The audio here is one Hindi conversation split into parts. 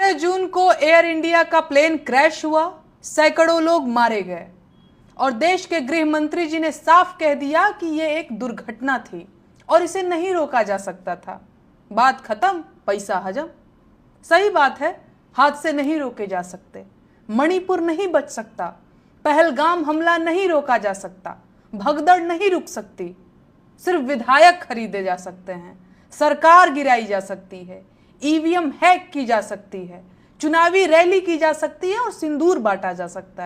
18 जून को एयर इंडिया का प्लेन क्रैश हुआ, सैकड़ों लोग मारे गए और देश के गृह मंत्री जी ने साफ कह दिया कि यह एक दुर्घटना थी और इसे नहीं रोका जा सकता था। बात खत्म, पैसा हजम। सही बात है, हादसे नहीं रोके जा सकते, मणिपुर नहीं बच सकता, पहलगाम हमला नहीं रोका जा सकता, भगदड़ नहीं रुक सकती, सिर्फ विधायक खरीदे जा सकते हैं, सरकार गिराई जा सकती है, ईवीएम हैक की जा सकती है, चुनावी रैली की जा सकती है और सिंदूर बांटा जा सकता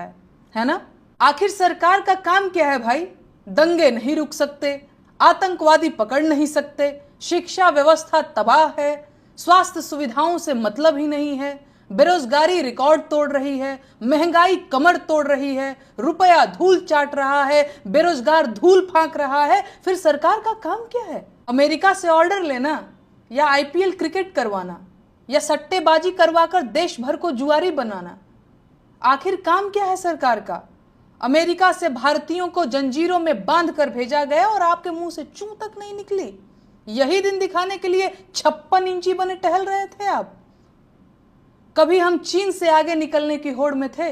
है ना? आखिर सरकार का काम क्या है भाई? दंगे नहीं रुक सकते, आतंकवादी पकड़ नहीं सकते, शिक्षा व्यवस्था तबाह है, स्वास्थ्य सुविधाओं से मतलब ही नहीं है, बेरोजगारी रिकॉर्ड तोड़ रही है, महंगाई कमर तोड़ रही है, रुपया धूल चाट रहा है, बेरोजगार धूल फांक रहा है। फिर सरकार का काम क्या है? अमेरिका से ऑर्डर लेना या आईपीएल क्रिकेट करवाना या सट्टेबाजी करवाकर देश भर को जुआरी बनाना? आखिर काम क्या है सरकार का? अमेरिका से भारतीयों को जंजीरों में बांध कर भेजा गया और आपके मुंह से चूं तक नहीं निकली। यही दिन दिखाने के लिए 56 इंची बने टहल रहे थे आप। कभी हम चीन से आगे निकलने की होड़ में थे,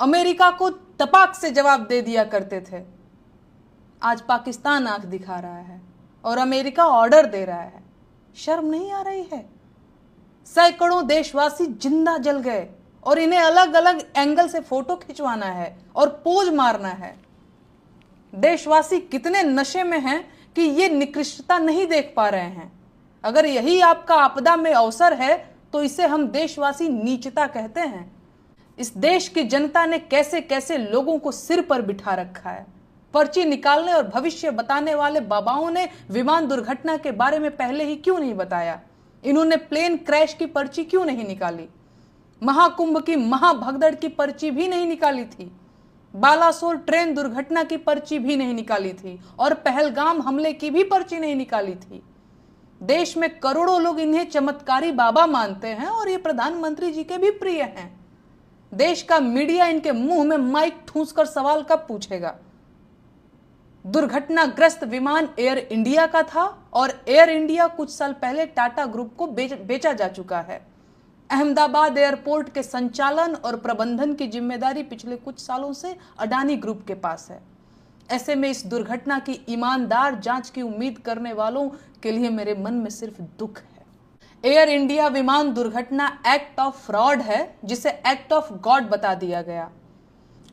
अमेरिका को तपाक से जवाब दे दिया करते थे। आज पाकिस्तान आंख दिखा रहा है और अमेरिका ऑर्डर दे रहा है। शर्म नहीं आ रही है? सैकड़ों देशवासी जिंदा जल गए और इन्हें अलग अलग एंगल से फोटो खिंचवाना है और पोज मारना है। देशवासी कितने नशे में हैं कि ये निकृष्टता नहीं देख पा रहे हैं। अगर यही आपका आपदा में अवसर है तो इसे हम देशवासी नीचता कहते हैं। इस देश की जनता ने कैसे कैसे लोगों को सिर पर बिठा रखा है। पर्ची निकालने और भविष्य बताने वाले बाबाओं ने विमान दुर्घटना के बारे में पहले ही क्यों नहीं बताया? इन्होंने प्लेन क्रैश की पर्ची क्यों नहीं निकाली? महाकुंभ की महाभगदड़ की पर्ची भी नहीं निकाली थी, बालासोर ट्रेन दुर्घटना की पर्ची भी नहीं निकाली थी और पहलगाम हमले की भी पर्ची नहीं निकाली थी। देश में करोड़ों लोग इन्हें चमत्कारी बाबा मानते हैं और ये प्रधानमंत्री जी के भी प्रिय हैं। देश का मीडिया इनके मुंह में माइक ठूंसकर सवाल कब पूछेगा? दुर्घटनाग्रस्त विमान एयर इंडिया का था और एयर इंडिया कुछ साल पहले टाटा ग्रुप को बेचा जा चुका है। अहमदाबाद एयरपोर्ट के संचालन और प्रबंधन की जिम्मेदारी पिछले कुछ सालों से अडानी ग्रुप के पास है। ऐसे में इस दुर्घटना की ईमानदार जांच की उम्मीद करने वालों के लिए मेरे मन में सिर्फ दुख है। एयर इंडिया विमान दुर्घटना एक्ट ऑफ फ्रॉड है, जिसे एक्ट ऑफ गॉड बता दिया गया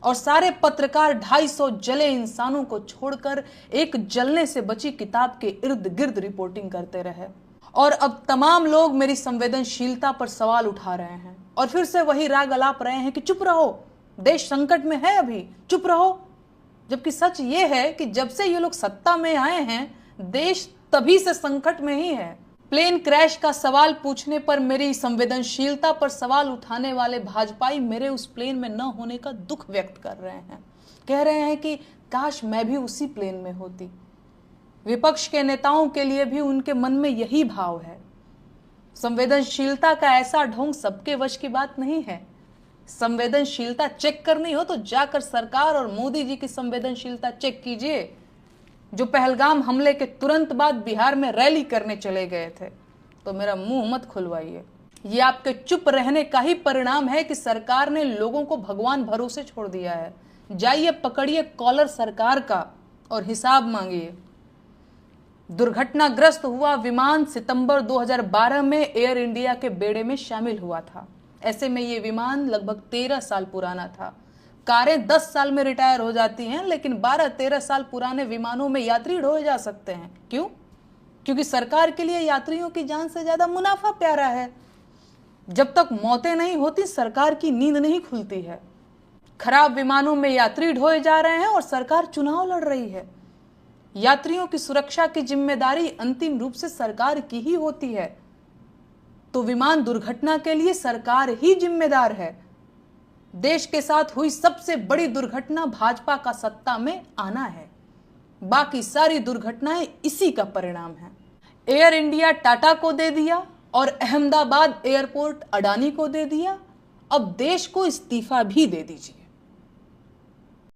और सारे पत्रकार 250 जले इंसानों को छोड़कर एक जलने से बची किताब के इर्द गिर्द रिपोर्टिंग करते रहे। और अब तमाम लोग मेरी संवेदनशीलता पर सवाल उठा रहे हैं और फिर से वही राग अलाप रहे हैं कि चुप रहो, देश संकट में है, अभी चुप रहो। जबकि सच ये है कि जब से ये लोग सत्ता में आए हैं, देश तभी से संकट में ही है। प्लेन क्रैश का सवाल पूछने पर मेरी संवेदनशीलता पर सवाल उठाने वाले भाजपाई मेरे उस प्लेन में न होने का दुख व्यक्त कर रहे हैं। कह रहे हैं कि काश मैं भी उसी प्लेन में होती। विपक्ष के नेताओं के लिए भी उनके मन में यही भाव है। संवेदनशीलता का ऐसा ढोंग सबके वश की बात नहीं है। संवेदनशीलता चेक करनी हो तो जाकर सरकार और मोदी जी की संवेदनशीलता चेक कीजिए, जो पहलगाम हमले के तुरंत बाद बिहार में रैली करने चले गए थे। तो मेरा मुंह मत खुलवाइए। ये आपके चुप रहने का ही परिणाम है कि सरकार ने लोगों को भगवान भरोसे छोड़ दिया है। जाइए पकड़िए कॉलर सरकार का और हिसाब मांगिए। दुर्घटनाग्रस्त हुआ विमान सितंबर 2012 में एयर इंडिया के बेड़े में शामिल हुआ था। ऐसे में ये विमान लगभग 13 साल पुराना था। कारें 10 साल में रिटायर हो जाती हैं, लेकिन 12-13 साल पुराने विमानों में यात्री ढोए जा सकते हैं। क्यों? क्योंकि सरकार के लिए यात्रियों की जान से ज्यादा मुनाफा प्यारा है। जब तक मौतें नहीं होती, सरकार की नींद नहीं खुलती है। खराब विमानों में यात्री ढोए जा रहे हैं और सरकार चुनाव लड़ रही है। यात्रियों की सुरक्षा की जिम्मेदारी अंतिम रूप से सरकार की ही होती है, तो विमान दुर्घटना के लिए सरकार ही जिम्मेदार है। देश के साथ हुई सबसे बड़ी दुर्घटना भाजपा का सत्ता में आना है। बाकी सारी दुर्घटनाएं इसी का परिणाम है। एयर इंडिया टाटा को दे दिया और अहमदाबाद एयरपोर्ट अडानी को दे दिया। अब देश को इस्तीफा भी दे दीजिए।